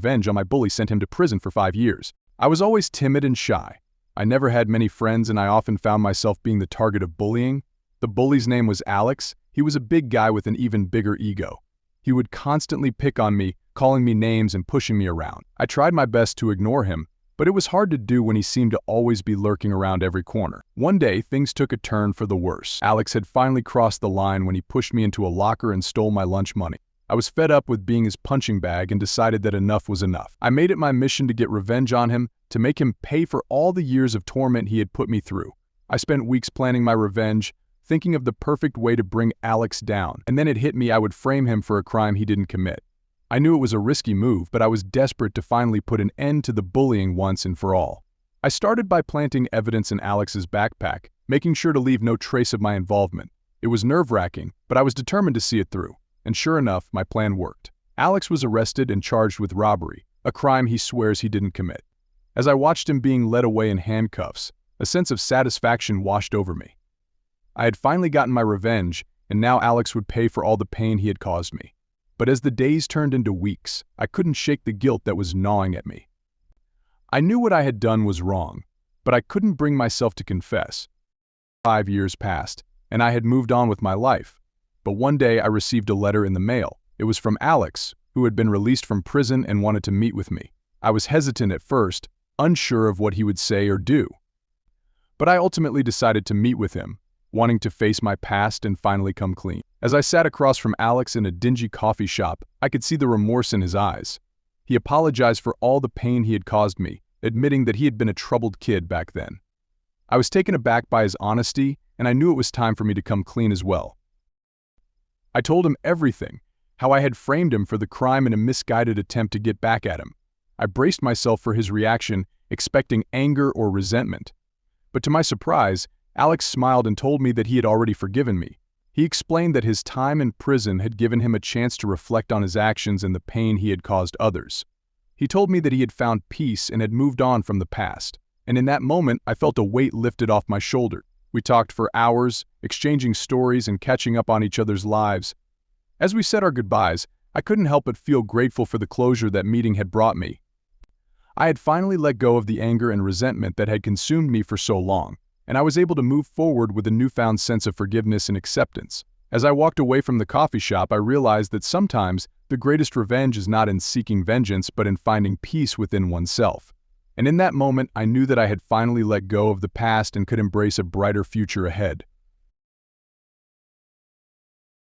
Revenge on my bully sent him to prison for 5 years. I was always timid and shy. I never had many friends and I often found myself being the target of bullying. The bully's name was Alex. He was a big guy with an even bigger ego. He would constantly pick on me, calling me names and pushing me around. I tried my best to ignore him, but it was hard to do when he seemed to always be lurking around every corner. One day, things took a turn for the worse. Alex had finally crossed the line when he pushed me into a locker and stole my lunch money. I was fed up with being his punching bag and decided that enough was enough. I made it my mission to get revenge on him, to make him pay for all the years of torment he had put me through. I spent weeks planning my revenge, thinking of the perfect way to bring Alex down, and then it hit me I would frame him for a crime he didn't commit. I knew it was a risky move, but I was desperate to finally put an end to the bullying once and for all. I started by planting evidence in Alex's backpack, making sure to leave no trace of my involvement. It was nerve-wracking, but I was determined to see it through. And sure enough, my plan worked. Alex was arrested and charged with robbery, a crime he swears he didn't commit. As I watched him being led away in handcuffs, a sense of satisfaction washed over me. I had finally gotten my revenge, and now Alex would pay for all the pain he had caused me. But as the days turned into weeks, I couldn't shake the guilt that was gnawing at me. I knew what I had done was wrong, but I couldn't bring myself to confess. 5 years passed, and I had moved on with my life. But one day I received a letter in the mail. It was from Alex, who had been released from prison and wanted to meet with me. I was hesitant at first, unsure of what he would say or do. But I ultimately decided to meet with him, wanting to face my past and finally come clean. As I sat across from Alex in a dingy coffee shop, I could see the remorse in his eyes. He apologized for all the pain he had caused me, admitting that he had been a troubled kid back then. I was taken aback by his honesty, and I knew it was time for me to come clean as well. I told him everything, how I had framed him for the crime in a misguided attempt to get back at him. I braced myself for his reaction, expecting anger or resentment. But to my surprise, Alex smiled and told me that he had already forgiven me. He explained that his time in prison had given him a chance to reflect on his actions and the pain he had caused others. He told me that he had found peace and had moved on from the past, and in that moment I felt a weight lifted off my shoulder. We talked for hours, exchanging stories and catching up on each other's lives. As we said our goodbyes, I couldn't help but feel grateful for the closure that meeting had brought me. I had finally let go of the anger and resentment that had consumed me for so long, and I was able to move forward with a newfound sense of forgiveness and acceptance. As I walked away from the coffee shop, I realized that sometimes the greatest revenge is not in seeking vengeance but in finding peace within oneself. And in that moment, I knew that I had finally let go of the past and could embrace a brighter future ahead.